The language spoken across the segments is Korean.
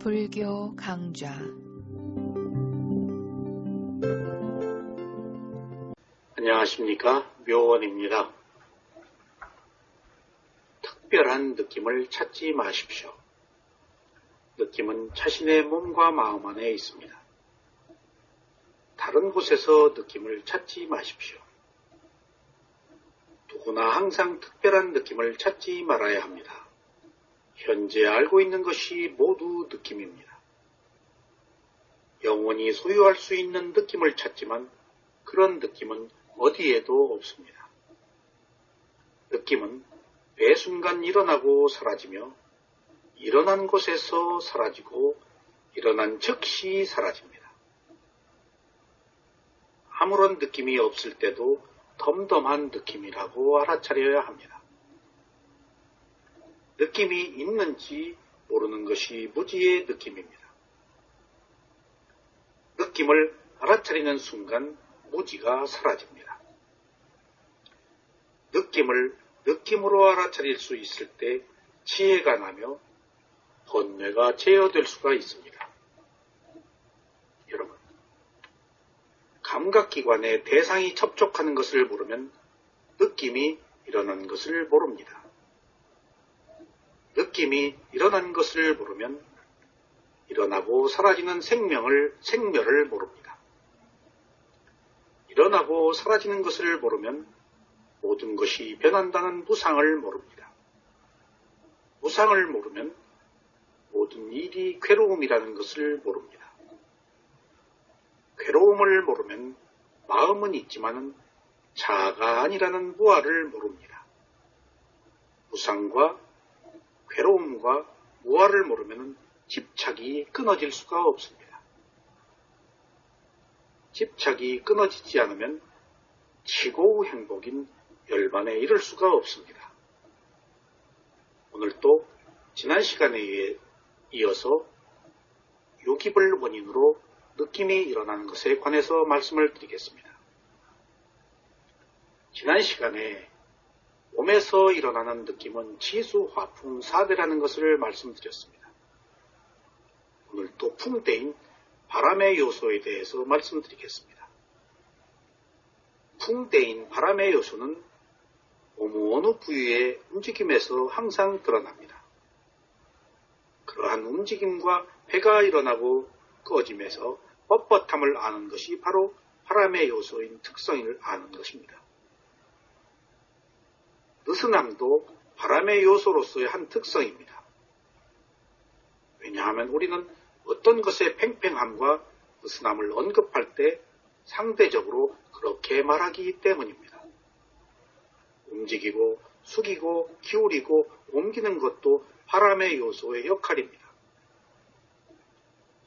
불교 강좌 안녕하십니까, 묘원입니다. 특별한 느낌을 찾지 마십시오. 느낌은 자신의 몸과 마음 안에 있습니다. 다른 곳에서 느낌을 찾지 마십시오. 누구나 항상 특별한 느낌을 찾지 말아야 합니다. 현재 알고 있는 것이 모두 느낌입니다. 영원히 소유할 수 있는 느낌을 찾지만 그런 느낌은 어디에도 없습니다. 느낌은 매 순간 일어나고 사라지며 일어난 곳에서 사라지고 일어난 즉시 사라집니다. 아무런 느낌이 없을 때도 덤덤한 느낌이라고 알아차려야 합니다. 느낌이 있는지 모르는 것이 무지의 느낌입니다. 느낌을 알아차리는 순간 무지가 사라집니다. 느낌을 느낌으로 알아차릴 수 있을 때 지혜가 나며 번뇌가 제어될 수가 있습니다. 여러분, 감각기관에 대상이 접촉하는 것을 모르면 느낌이 일어난 것을 모릅니다. 느낌이 일어난 것을 모르면 일어나고 사라지는 생멸을 모릅니다. 일어나고 사라지는 것을 모르면 모든 것이 변한다는 무상을 모릅니다. 무상을 모르면 모든 일이 괴로움이라는 것을 모릅니다. 괴로움을 모르면 마음은 있지만 자아가 아니라는 무아를 모릅니다. 무상과 괴로움과 무아를 모르면 집착이 끊어질 수가 없습니다. 집착이 끊어지지 않으면 최고의 행복인 열반에 이를 수가 없습니다. 오늘 또 지난 시간에 이어서 요기불 원인으로 느낌이 일어나는 것에 관해서 말씀을 드리겠습니다. 지난 시간에 몸에서 일어나는 느낌은 지수, 화풍, 사대라는 것을 말씀드렸습니다. 오늘 또 풍대인 바람의 요소에 대해서 말씀드리겠습니다. 풍대인 바람의 요소는 몸 어느 부위의 움직임에서 항상 드러납니다. 그러한 움직임과 배가 일어나고 꺼짐에서 뻣뻣함을 아는 것이 바로 바람의 요소인 특성을 아는 것입니다. 느슨함도 바람의 요소로서의 한 특성입니다. 왜냐하면 우리는 어떤 것의 팽팽함과 느슨함을 언급할 때 상대적으로 그렇게 말하기 때문입니다. 움직이고 숙이고 기울이고 옮기는 것도 바람의 요소의 역할입니다.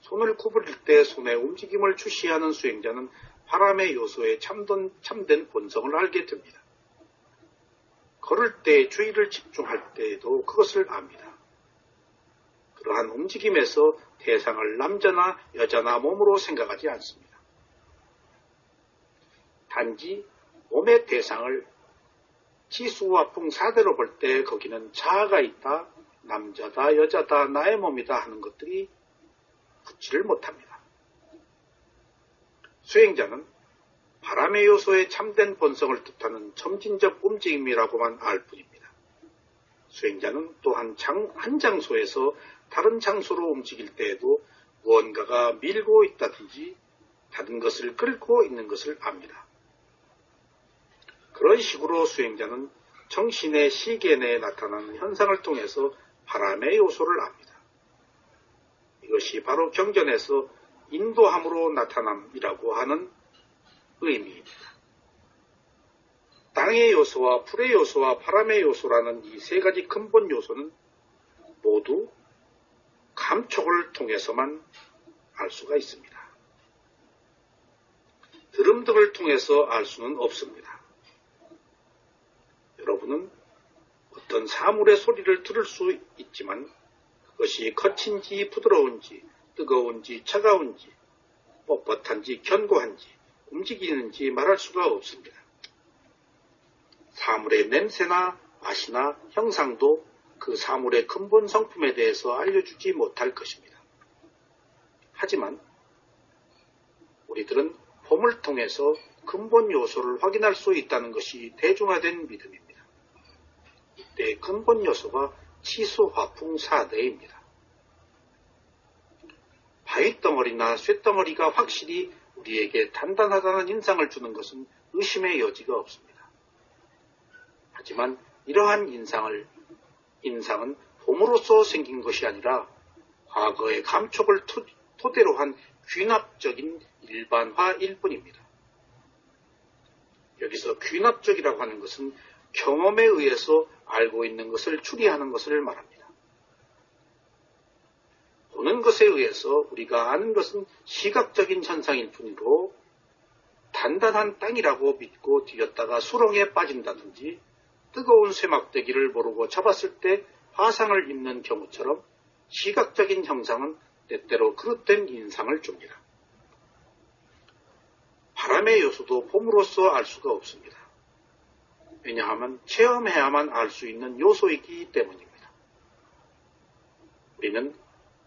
손을 구부릴 때 손의 움직임을 주시하는 수행자는 바람의 요소의 참된 본성을 알게 됩니다. 걸을 때 주의를 집중할 때에도 그것을 압니다. 그러한 움직임에서 대상을 남자나 여자나 몸으로 생각하지 않습니다. 단지 몸의 대상을 지수와 풍사대로 볼 때 거기는 자아가 있다, 남자다, 여자다, 나의 몸이다 하는 것들이 붙지를 못합니다. 수행자는 바람의 요소의 참된 본성을 뜻하는 점진적 움직임이라고만 알 뿐입니다. 수행자는 또한 한 장소에서 다른 장소로 움직일 때에도 무언가가 밀고 있다든지 다른 것을 끌고 있는 것을 압니다. 그런 식으로 수행자는 정신의 시계 내에 나타나는 현상을 통해서 바람의 요소를 압니다. 이것이 바로 경전에서 인도함으로 나타남이라고 하는 의미입니다. 땅의 요소와 불의 요소와 바람의 요소라는 이 세 가지 근본 요소는 모두 감촉을 통해서만 알 수가 있습니다. 들음 등을 통해서 알 수는 없습니다. 여러분은 어떤 사물의 소리를 들을 수 있지만 그것이 거친지 부드러운지 뜨거운지 차가운지 뻣뻣한지 견고한지 움직이는지 말할 수가 없습니다. 사물의 냄새나 맛이나 형상도 그 사물의 근본 성품에 대해서 알려주지 못할 것입니다. 하지만 우리들은 폼을 통해서 근본 요소를 확인할 수 있다는 것이 대중화된 믿음입니다. 이때 근본 요소가 치수 화풍 4대입니다. 바위덩어리나 쇳덩어리가 확실히 우리에게 단단하다는 인상을 주는 것은 의심의 여지가 없습니다. 하지만 이러한 인상은 폼으로서 생긴 것이 아니라 과거의 감촉을 토대로 한 귀납적인 일반화일 뿐입니다. 여기서 귀납적이라고 하는 것은 경험에 의해서 알고 있는 것을 추리하는 것을 말합니다. 보는 것에 의해서 우리가 아는 것은 시각적인 현상일 뿐이고 단단한 땅이라고 믿고 뛰었다가 수렁에 빠진다든지 뜨거운 쇠막대기를 모르고 잡았을 때 화상을 입는 경우처럼 시각적인 형상은 때때로 그릇된 인상을 줍니다. 바람의 요소도 폼으로서 알 수가 없습니다. 왜냐하면 체험해야만 알 수 있는 요소이기 때문입니다. 우리는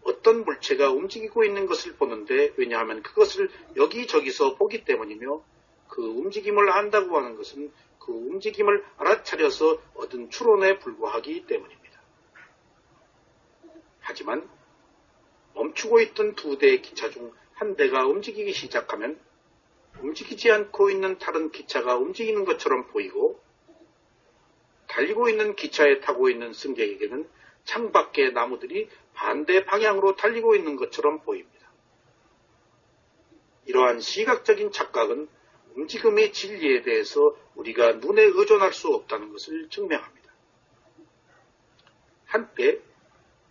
어떤 물체가 움직이고 있는 것을 보는데 왜냐하면 그것을 여기저기서 보기 때문이며 그 움직임을 안다고 하는 것은 그 움직임을 알아차려서 얻은 추론에 불과하기 때문입니다. 하지만 멈추고 있던 두 대의 기차 중 한 대가 움직이기 시작하면 움직이지 않고 있는 다른 기차가 움직이는 것처럼 보이고 달리고 있는 기차에 타고 있는 승객에게는 창밖의 나무들이 반대 방향으로 달리고 있는 것처럼 보입니다. 이러한 시각적인 착각은 움직임의 진리에 대해서 우리가 눈에 의존할 수 없다는 것을 증명합니다. 한때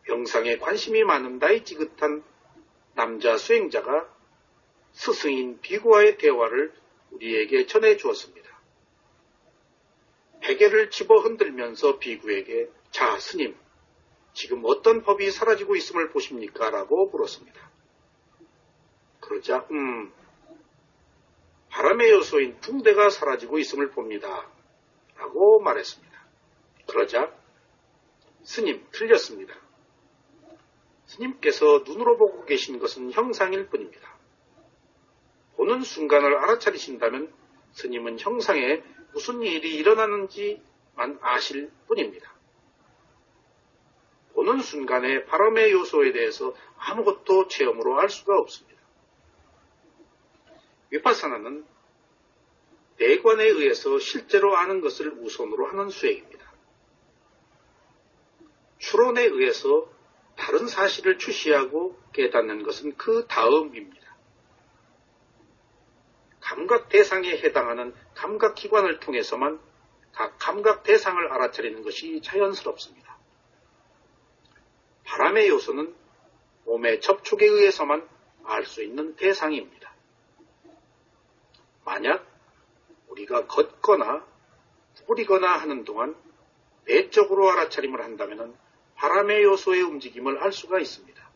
명상에 관심이 많은 나이 지긋한 남자 수행자가 스승인 비구와의 대화를 우리에게 전해주었습니다. 베개를 집어 흔들면서 비구에게 자 스님, 지금 어떤 법이 사라지고 있음을 보십니까? 라고 물었습니다. 그러자 바람의 요소인 붕대가 사라지고 있음을 봅니다. 라고 말했습니다. 그러자 스님, 틀렸습니다. 스님께서 눈으로 보고 계신 것은 형상일 뿐입니다. 보는 순간을 알아차리신다면 스님은 형상에 무슨 일이 일어나는지만 아실 뿐입니다. 보는 순간에 바람의 요소에 대해서 아무것도 체험으로 알 수가 없습니다. 위파사나는 내관에 의해서 실제로 아는 것을 우선으로 하는 수행입니다. 추론에 의해서 다른 사실을 추시하고 깨닫는 것은 그 다음입니다. 감각 대상에 해당하는 감각기관을 통해서만 각 감각 대상을 알아차리는 것이 자연스럽습니다. 바람의 요소는 몸의 접촉에 의해서만 알 수 있는 대상입니다. 만약 우리가 걷거나 구부리거나 하는 동안 내적으로 알아차림을 한다면 바람의 요소의 움직임을 알 수가 있습니다.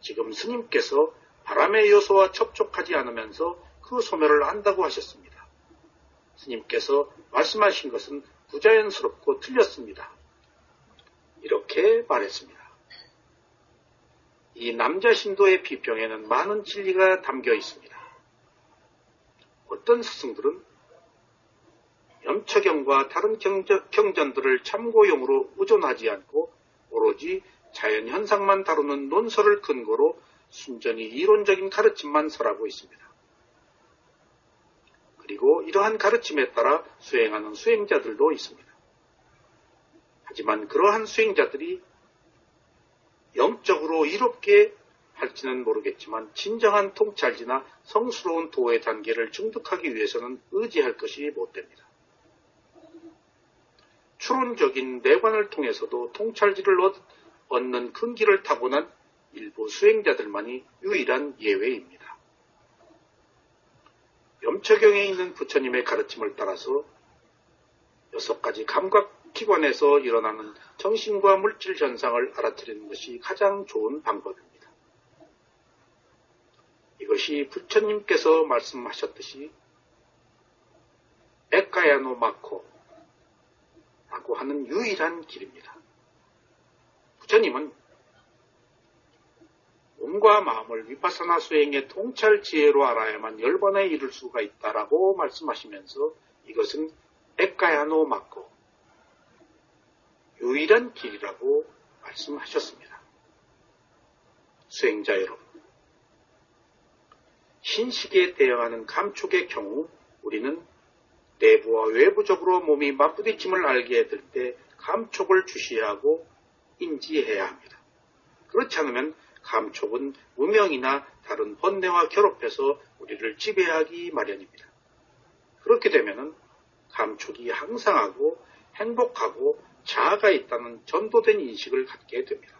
지금 스님께서 바람의 요소와 접촉하지 않으면서 그 소멸을 안다고 하셨습니다. 스님께서 말씀하신 것은 부자연스럽고 틀렸습니다. 이렇게 말했습니다. 이 남자 신도의 비평에는 많은 진리가 담겨 있습니다. 어떤 스승들은 염처경과 다른 경전들을 참고용으로 의존하지 않고 오로지 자연현상만 다루는 논설을 근거로 순전히 이론적인 가르침만 설하고 있습니다. 그리고 이러한 가르침에 따라 수행하는 수행자들도 있습니다. 하지만 그러한 수행자들이 영적으로 이롭게 할지는 모르겠지만 진정한 통찰지나 성스러운 도의 단계를 증득하기 위해서는 의지할 것이 못됩니다. 추론적인 내관을 통해서도 통찰지를 얻는 큰 길을 타고난 일부 수행자들만이 유일한 예외입니다. 염처경에 있는 부처님의 가르침을 따라서 6가지 감각기관에서 일어나는 정신과 물질 현상을 알아차리는 것이 가장 좋은 방법입니다. 이것이 부처님께서 말씀하셨듯이 에카야노 마코 라고 하는 유일한 길입니다. 부처님은 몸과 마음을 위파사나 수행의 통찰 지혜로 알아야만 열반에 이를 수가 있다라고 말씀하시면서 이것은 에까야노 마코, 유일한 길이라고 말씀하셨습니다. 수행자 여러분, 신식에 대응하는 감촉의 경우 우리는 내부와 외부적으로 몸이 맞부딪힘을 알게 될 때 감촉을 주시하고 인지해야 합니다. 그렇지 않으면 감촉은 무명이나 다른 번뇌와 결합해서 우리를 지배하기 마련입니다. 그렇게 되면 감촉이 항상하고 행복하고 자아가 있다는 전도된 인식을 갖게 됩니다.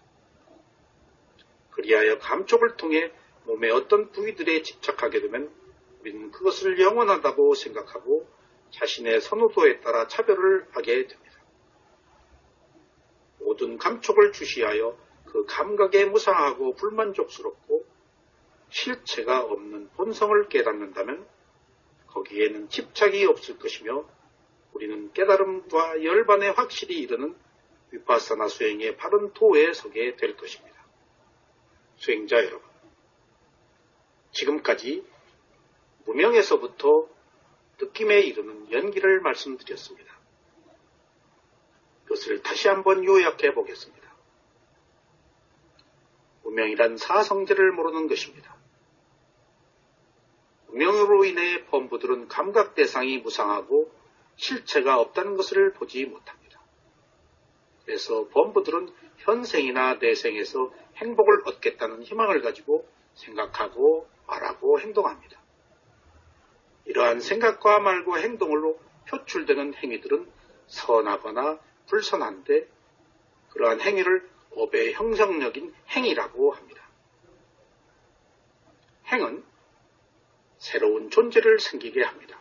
그리하여 감촉을 통해 몸의 어떤 부위들에 집착하게 되면 우리는 그것을 영원하다고 생각하고 자신의 선호도에 따라 차별을 하게 됩니다. 모든 감촉을 주시하여 그 감각에 무상하고 불만족스럽고 실체가 없는 본성을 깨닫는다면 거기에는 집착이 없을 것이며 우리는 깨달음과 열반에 확실히 이르는 위파사나 수행의 바른 도에 서게 될 것입니다. 수행자 여러분, 지금까지 무명에서부터 느낌에 이르는 연기를 말씀드렸습니다. 그것을 다시 한번 요약해 보겠습니다. 무명이란 사성제를 모르는 것입니다. 무명으로 인해 범부들은 감각 대상이 무상하고 실체가 없다는 것을 보지 못합니다. 그래서 범부들은 현생이나 내생에서 행복을 얻겠다는 희망을 가지고 생각하고 말하고 행동합니다. 이러한 생각과 말과 행동으로 표출되는 행위들은 선하거나 불선한데 그러한 행위를 업의 형성력인 행위라고 합니다. 행은 새로운 존재를 생기게 합니다.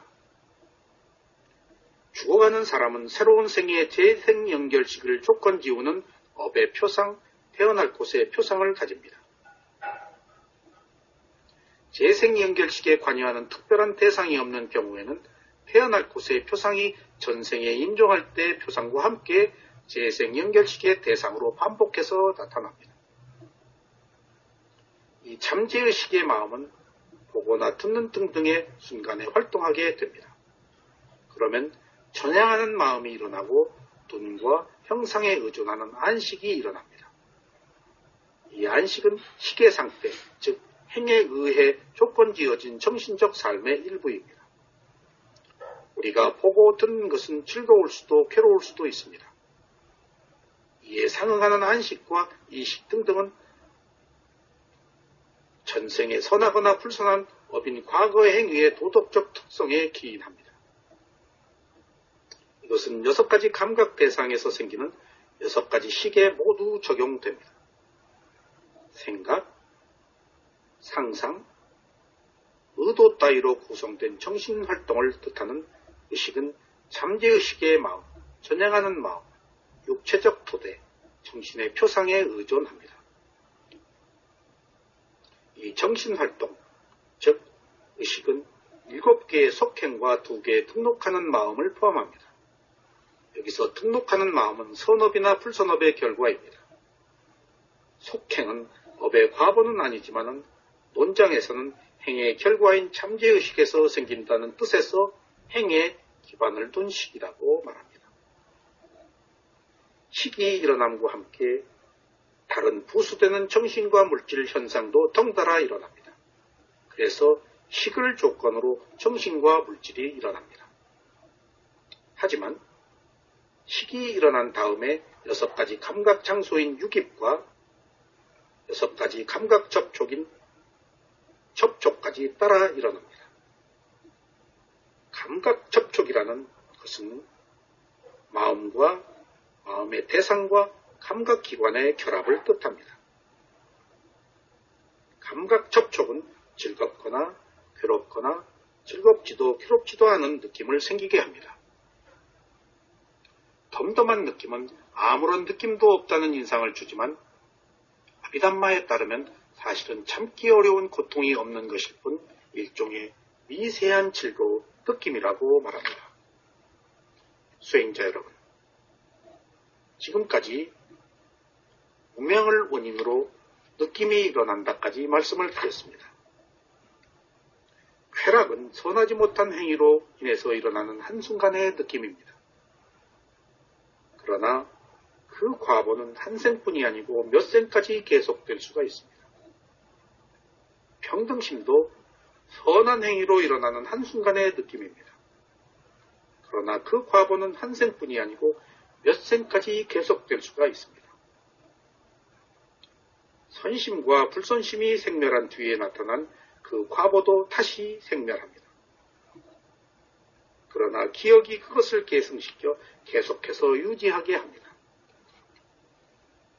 죽어가는 사람은 새로운 생의 재생 연결식을 조건 지우는 업의 표상, 태어날 곳의 표상을 가집니다. 재생 연결식에 관여하는 특별한 대상이 없는 경우에는 태어날 곳의 표상이 전생에 인종할 때 표상과 함께 재생 연결식의 대상으로 반복해서 나타납니다. 이 잠재의식의 마음은 보거나 듣는 등등의 순간에 활동하게 됩니다. 그러면 전향하는 마음이 일어나고 눈과 형상에 의존하는 안식이 일어납니다. 이 안식은 식의 상태, 즉 행에 의해 조건 지어진 정신적 삶의 일부입니다. 우리가 보고 듣는 것은 즐거울 수도 괴로울 수도 있습니다. 이에 상응하는 안식과 이식 등등은 전생에 선하거나 불선한 업인 과거의 행위의 도덕적 특성에 기인합니다. 이것은 6가지 감각 대상에서 생기는 6가지 식에 모두 적용됩니다. 생각, 상상, 의도 따위로 구성된 정신활동을 뜻하는 의식은 잠재의식의 마음, 전향하는 마음, 육체적 토대, 정신의 표상에 의존합니다. 이 정신활동, 즉 의식은 7개의 속행과 2개의 등록하는 마음을 포함합니다. 여기서 등록하는 마음은 선업이나 불선업의 결과입니다. 속행은 업의 과보는 아니지만 논장에서는 행의 결과인 잠재의식에서 생긴다는 뜻에서 행에 기반을 둔 식이라고 말합니다. 식이 일어남과 함께 다른 부수되는 정신과 물질 현상도 덩달아 일어납니다. 그래서 식을 조건으로 정신과 물질이 일어납니다. 하지만 식이 일어난 다음에 6가지 감각 장소인 육입과 6가지 감각 접촉인 접촉까지 따라 일어납니다. 감각 접촉이라는 것은 마음과 마음의 대상과 감각기관의 결합을 뜻합니다. 감각 접촉은 즐겁거나 괴롭거나 즐겁지도 괴롭지도 않은 느낌을 생기게 합니다. 덤덤한 느낌은 아무런 느낌도 없다는 인상을 주지만 아비담마에 따르면 사실은 참기 어려운 고통이 없는 것일 뿐 일종의 미세한 즐거운 느낌이라고 말합니다. 수행자 여러분, 지금까지 무명을 원인으로 느낌이 일어난다까지 말씀을 드렸습니다. 쾌락은 선하지 못한 행위로 인해서 일어나는 한순간의 느낌입니다. 그러나 그 과보는 한 생뿐이 아니고 몇 생까지 계속될 수가 있습니다. 평등심도 선한 행위로 일어나는 한순간의 느낌입니다. 그러나 그 과보는 한 생뿐이 아니고 몇 생까지 계속될 수가 있습니다. 선심과 불선심이 생멸한 뒤에 나타난 그 과보도 다시 생멸합니다. 그러나 기억이 그것을 계승시켜 계속해서 유지하게 합니다.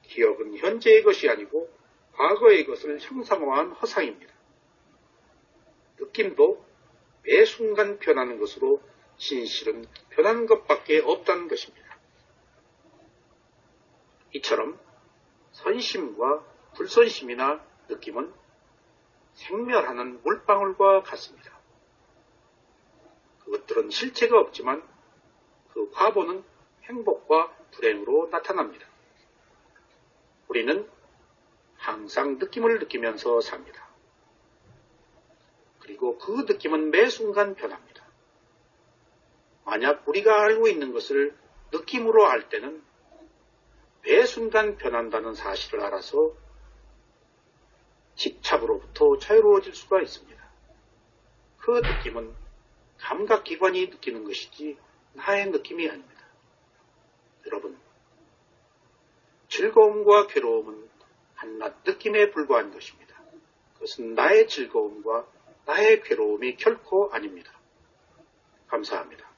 기억은 현재의 것이 아니고 과거의 것을 형상화한 허상입니다. 느낌도 매 순간 변하는 것으로 진실은 변하는 것밖에 없다는 것입니다. 이처럼 선심과 불선심이나 느낌은 생멸하는 물방울과 같습니다. 그것들은 실체가 없지만 그 과보는 행복과 불행으로 나타납니다. 우리는 항상 느낌을 느끼면서 삽니다. 그리고 그 느낌은 매 순간 변합니다. 만약 우리가 알고 있는 것을 느낌으로 알 때는 매 순간 변한다는 사실을 알아서 집착으로부터 자유로워질 수가 있습니다. 그 느낌은 감각기관이 느끼는 것이지 나의 느낌이 아닙니다. 여러분, 즐거움과 괴로움은 한낱 느낌에 불과한 것입니다. 그것은 나의 즐거움과 나의 괴로움이 결코 아닙니다. 감사합니다.